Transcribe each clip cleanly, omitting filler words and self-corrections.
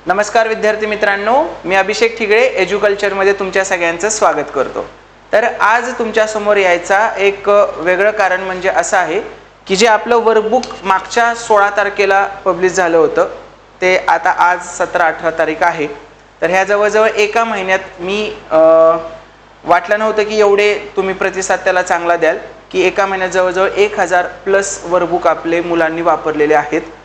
नमस्कार विद्यार्थी मित्रांनो, मी अभिषेक ठिगळे एज्युकल्चर मध्ये तुमच्या सगळ्यांचं स्वागत करतो। तर आज तुमच्या समोर यायचा एक वेगळं कारण म्हणजे असं आहे की जे आपलं वर्कबुक मागच्या 16 तारखेला पब्लिश झालं होतं ते आता आज 17-18 तारीख आहे। तर ह्या जवळजवळ एका महिन्यात मी वाटलं नव्हतं की एवढे तुम्ही प्रतिसाद त्याला चांगला द्याल की एका महिन्यात जवळजवळ 1000 प्लस वर्कबुक आपले मुलांनी वापरलेले आहेत।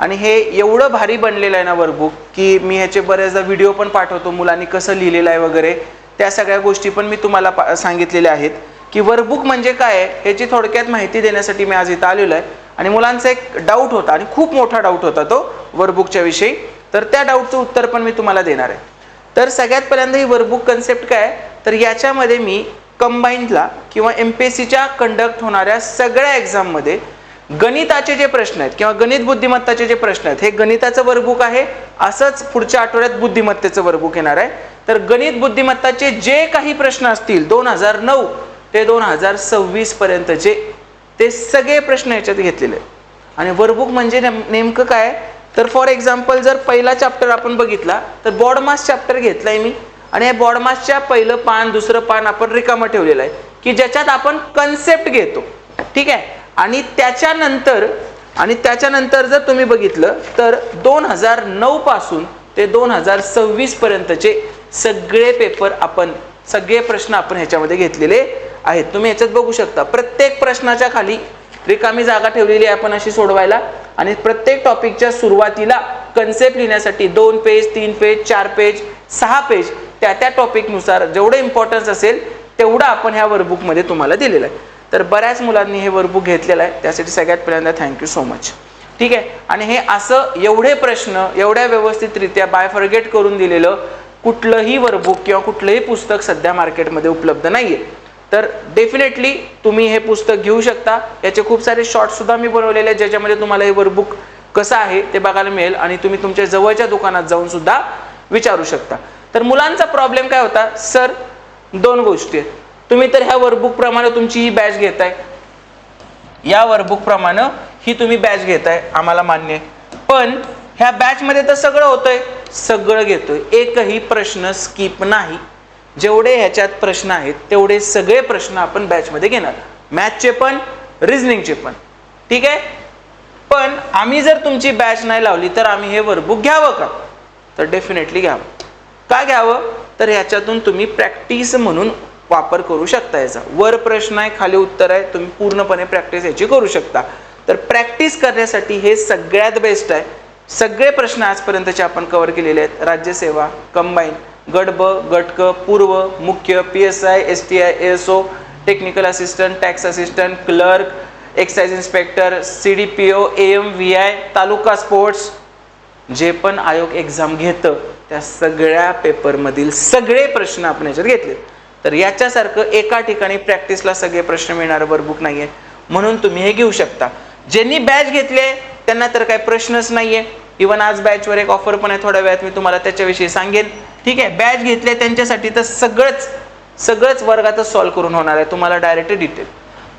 आणि हे एवढं भारी बनलेलं आहे ना वर्कबुक की मी ह्याचे बरेचदा व्हिडिओ पण पाठवतो, मुलांनी कसं लिहिलेलं आहे वगैरे त्या सगळ्या गोष्टी पण मी तुम्हाला सांगितलेल्या आहेत की वर्कबुक म्हणजे काय आहे ह्याची थोडक्यात माहिती देण्यासाठी मी आज इथं आलेलो आहे। आणि मुलांचा एक डाऊट होता आणि खूप मोठा डाऊट होता तो वर्कबुकच्या विषयी, तर त्या डाऊटचं उत्तर पण मी तुम्हाला देणार आहे। तर सगळ्यात पहिल्यांदा ही वर्कबुक कन्सेप्ट काय आहे, तर याच्यामध्ये मी कंबाईनला किंवा MPSCच्या कंडक्ट होणाऱ्या सगळ्या एक्झाममध्ये गणिताचे जे प्रश्न आहेत किंवा गणित बुद्धिमत्ताचे जे प्रश्न आहेत हे गणिताचं वर्कबुक आहे। असंच पुढच्या आठवड्यात बुद्धिमत्तेचं वर्कबुक येणार आहे। तर गणित बुद्धिमत्ताचे जे काही प्रश्न असतील 2009 ते 2026 पर्यंतचे ते सगळे प्रश्न याच्यात घेतलेले आहेत। आणि वर्कबुक म्हणजे नेमकं काय, तर फॉर एक्झाम्पल जर पहिला चॅप्टर आपण बघितला तर बॉड मास चॅप्टर घेतलाय मी आणि या बॉड मासच्या पहिलं पान दुसरं पान आपण रिकामं ठेवलेलं आहे की ज्याच्यात आपण कन्सेप्ट घेतो, ठीक आहे। आणि त्याच्यानंतर जर तुम्ही बघितलं तर 2009 पासून ते 2026 पर्यंतचे सगळे पेपर सगळे प्रश्न आपण ह्याच्यामध्ये घेतलेले आहेत। तुम्ही ह्याच्यात बघू शकता प्रत्येक प्रश्नाच्या खाली रिकामी जागा ठेवलेली आहे आपण अशी सोडवायला, आणि प्रत्येक टॉपिकच्या सुरुवातीला कन्सेप्ट लिहिण्यासाठी 2 पेज 3 पेज 4 पेज 6 पेज त्या टॉपिकनुसार जेवढं इम्पॉर्टन्स असेल तेवढं आपण ह्या वर्कबुकमध्ये तुम्हाला दिलेलं आहे। तर बऱ्याच मुलांनी हे वर्कबुक घेतलेलं आहे, त्यासाठी सगळ्यात पहिल्यांदा थँक्यू सो मच, ठीक आहे। आणि हे असं एवढे प्रश्न एवढ्या व्यवस्थितरित्या बायफर्गेट करून दिलेलं कुठलंही वर्कबुक किंवा कुठलंही पुस्तक सध्या मार्केटमध्ये उपलब्ध नाहीये। तर डेफिनेटली तुम्ही हे पुस्तक घेऊ शकता। याचे खूप सारे शॉर्ट्स सुद्धा मी बनवलेले आहेत ज्याच्यामध्ये तुम्हाला हे वर्कबुक कसं आहे ते बघायला मिळेल आणि तुम्ही तुमच्या जवळच्या दुकानात जाऊन सुद्धा विचारू शकता। तर मुलांचा प्रॉब्लेम काय होता, सर 2 गोष्टी आहेत, तुम्ही तर ह्या वर्कबुक प्रमाणे तुमची ही बॅच घेताय, या वर्कबुक प्रमाणे ही तुम्ही बॅच घेताय, आम्हाला मान्य आहे, पण ह्या बॅच मध्ये तर सगळं होतंय, सगळं घेतोय, एकही प्रश्न स्किप नाही। जेवढे ह्याच्यात प्रश्न आहेत तेवढे सगळे प्रश्न आपण बॅच मध्ये घेणार, मॅथचे पण रिझनिंगचे पण, ठीक आहे। पण आम्ही जर तुमची बॅच नाही लावली तर आम्ही हे वर्कबुक घ्यावं का, तर डेफिनेटली घ्यावं। का घ्यावं, तर ह्याच्यातून तुम्ही प्रॅक्टिस म्हणून वापर करू शकता। याचा वर प्रश्न आहे खाली उत्तर आहे, तुम्ही पूर्णपणे प्रॅक्टिस याची करू शकता। तर प्रॅक्टिस करण्यासाठी हे सगळ्यात बेस्ट आहे। सगळे प्रश्न आजपर्यंतचे आपण कव्हर केलेले आहेत, राज्यसेवा, कंबाईन, गट ब, गट क, पूर्व, मुख्य, PSI, STI, ASO, technical assistant, tax assistant, clerk, excise inspector, CDPO, AM, VI, taluka sports, जे पण आयोग एक्झाम घेतं त्या सगळ्या पेपर मधील सगळे प्रश्न आपण याच्यात घेतले। तर याच्यासारखं एका ठिकाणी प्रॅक्टिसला सगळे प्रश्न मिळणारं वर्कबुक नाहीये, म्हणून तुम्ही हे घेऊ शकता। ज्यांनी बॅच घेतले त्यांना तर काही प्रश्नच नाहीये। इव्हन आज बॅचवर एक ऑफर पण आहे, थोड्या वेळात मी तुम्हाला त्याच्याविषयी सांगेन, ठीक आहे। बॅच घेतले त्यांच्यासाठी तर सगळंच वर्गातच सॉल्व्ह करून होणार आहे तुम्हाला डायरेक्ट डिटेल।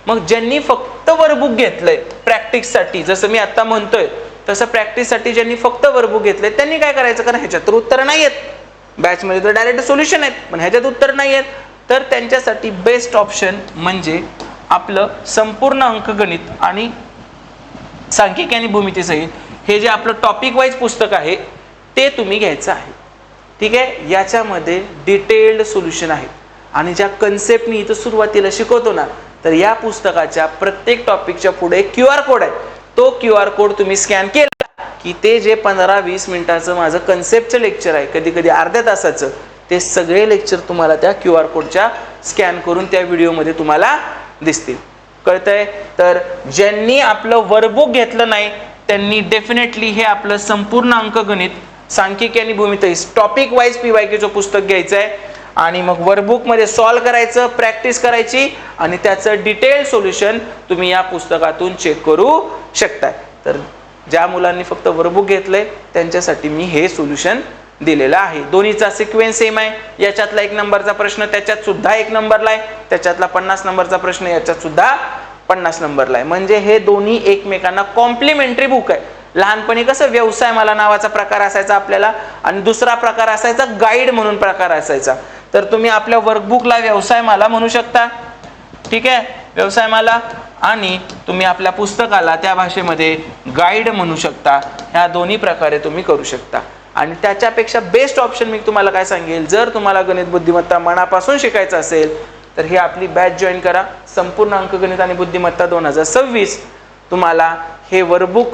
मग ज्यांनी फक्त वर्कबुक घेतलंय प्रॅक्टिससाठी, जसं मी आता म्हणतोय तसं प्रॅक्टिससाठी ज्यांनी फक्त वर्कबुक घेतलंय त्यांनी काय करायचं, कारण ह्याच्यात तर उत्तर नाही आहेत, बॅचमध्ये तर डायरेक्ट सोल्युशन आहेत पण ह्याच्यात उत्तर नाही आहेत, तर त्यांच्यासाठी बेस्ट ऑप्शन म्हणजे आपलं संपूर्ण अंकगणित आणि सांख्यिकी आणि भूमिती सहित हे जे आपलं टॉपिक वाईज पुस्तक आहे ते तुम्ही घ्यायचं आहे, ठीक आहे। याच्यामध्ये डिटेल्ड सोल्युशन आहे आणि ज्या कन्सेप्ट मी इथं सुरुवातीला शिकवतो ना, तर या पुस्तकाच्या प्रत्येक टॉपिकच्या पुढे QR कोड आहे, तो QR कोड तुम्ही स्कॅन केला की ते जे 15-20 मिनिटाचं माझं कन्सेप्टचं लेक्चर आहे, कधी कधी अर्ध्या तासाचं, ते सगळे लेक्चर तुम्हाला त्या QR कोडच्या स्कॅन करून त्या व्हिडिओमध्ये तुम्हाला दिसतील, कळतंय। तर ज्यांनी आपलं वर्कबुक घेतलं नाही त्यांनी डेफिनेटली हे आपलं संपूर्ण अंकगणित, सांख्यिकी आणि भूमिती टॉपिक वाईज PYQचं पुस्तक घ्यायचं आहे आणि मग वर्कबुक मध्ये सॉल्व्ह करायचं, प्रॅक्टिस करायची आणि त्याचं डिटेल सोल्युशन तुम्ही या पुस्तकातून चेक करू शकताय। तर ज्या मुलांनी फक्त वर्कबुक घेतलंय त्यांच्यासाठी मी हे सोल्युशन दिलेला आहे। दोन्हीचा सिक्वेन्स सेम आहे, याच्यातला 1 नंबरचा प्रश्न त्याच्यात सुद्धा 1 नंबरला आहे, त्याच्यातला 50 नंबरचा प्रश्न याच्यात सुद्धा 50 नंबरला आहे, म्हणजे हे दोन्ही एकमेकांना कॉम्प्लिमेंटरी बुक आहे। लहानपणी कसं व्यवसाय मला नावाचा प्रकार असायचा आपल्याला, आणि दुसरा प्रकार असायचा गाईड म्हणून प्रकार असायचा. तर तुम्ही आपल्या वर्कबुकला व्यवसाय मला म्हणू शकता, ठीक आहे, व्यवसाय मला, आणि तुम्ही आपल्या पुस्तकाला त्या भाषेमध्ये गाईड म्हणू शकता. ह्या दोन्ही प्रकारे तुम्ही करू शकता. आणि त्याच्यापेक्षा बेस्ट ऑप्शन मी तुम्हाला काय सांगेल, जर तुम्हाला गणित बुद्धिमत्ता मनापासून शिकायचं असेल तर ही आपली बॅच जॉईन करा. संपूर्ण अंकगणित आणि बुद्धिमत्ता 2026. तुम्हाला हे वर्कबुक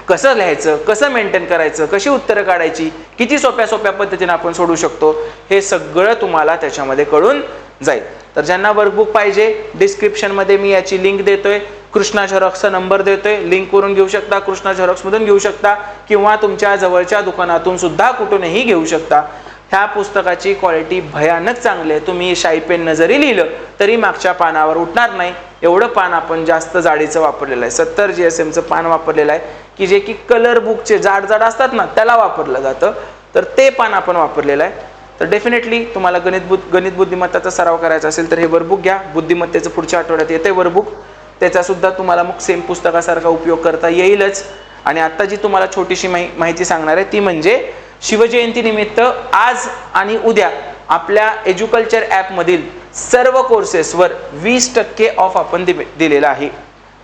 कसं लिहायचं, कसं मेंटेन करायचं, कशी उत्तरं काढायची, किती सोप्या सोप्या पद्धतीने आपण सोडू शकतो, हे सगळं तुम्हाला त्याच्यामध्ये कळून जाईल. तर ज्यांना वर्कबुक पाहिजे, डिस्क्रिप्शनमध्ये मी याची लिंक देतोय, कृष्णा झेरॉक्सचा नंबर देतोय, लिंकवरून घेऊ शकता, कृष्णा झेरॉक्समधून घेऊ शकता, किंवा तुमच्या जवळच्या दुकानातून सुद्धा कुठूनही घेऊ शकता. ह्या पुस्तकाची क्वालिटी भयानक चांगली आहे. तुम्ही शाई पेननं जरी लिहिलं तरी मागच्या पानावर उठणार नाही, एवढं पान आपण जास्त जाडीचं वापरलेलं आहे. 70 GSMचं पान वापरलेलं आहे, की जे की कलर बुकचे जाड जाड असतात ना, त्याला वापरलं जातं. तर ते पान आपण वापरलेलं आहे. तर डेफिनेटली तुम्हाला गणित बुद्धिमत्ताचा सराव करायचा असेल तर हे वर्कबुक घ्या. बुद्धिमत्तेचं पुढच्या आठवड्यात येते वर्कबुक, त्याचा सुद्धा तुम्हाला मग सेम पुस्तकासारखा उपयोग करता येईलच. आणि आता जी तुम्हाला छोटीशी माहिती सांगणार आहे ती म्हणजे शिवजयंती निमित्त आज आणि उद्या आपल्या एज्युकल्चर ॲपमधील सर्व कोर्सेसवर 20% ऑफ आपण दिलेला आहे,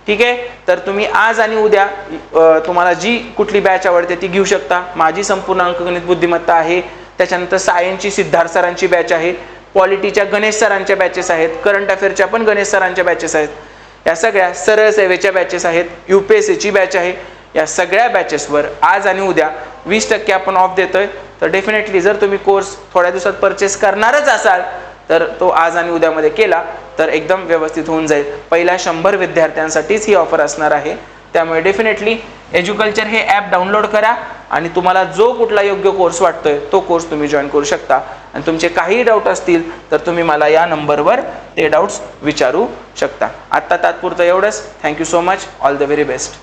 ठीक आहे. तर तुम्ही आज आणि उद्या तुम्हाला जी कुठली बॅच आवडते ती घेऊ शकता. माझी संपूर्ण अंकगणित बुद्धिमत्ता आहे, त्याच्यानंतर सायन्सची सिद्धार्थ सरांची बॅच आहे, पॉलिटीच्या गणेश सरांच्या बॅचेस आहेत, करंट अफेअरच्या पण गणेश सरांच्या बॅचेस आहेत, या सगळ्या सरळ सेवेच्या बॅचेस आहेत, UPSCची बॅच आहे. या सगळ्या बॅचेसवर आज आणि उद्या 20% आपण ऑफ देतोय. तर डेफिनेटली जर तुम्ही कोर्स थोड्या दिवसात परचेस करणारच असाल तर तो आज आणि उद्यामध्ये केला तर एकदम व्यवस्थित होऊन जाईल. पहिल्या 100 विद्यार्थ्यांसाठीच ही ऑफर असणार आहे. त्यामुळे डेफिनेटली एज्युकल्चर हे ॲप डाउनलोड करा आणि तुम्हाला जो कुठला योग्य कोर्स वाटतोय तो कोर्स तुम्ही जॉईन करू शकता. आणि तुमचे काही डाऊट असतील तर तुम्ही मला या नंबरवर ते डाऊट्स विचारू शकता. आत्ता तात्पुरतं एवढंच. Thank you so much. All the very best.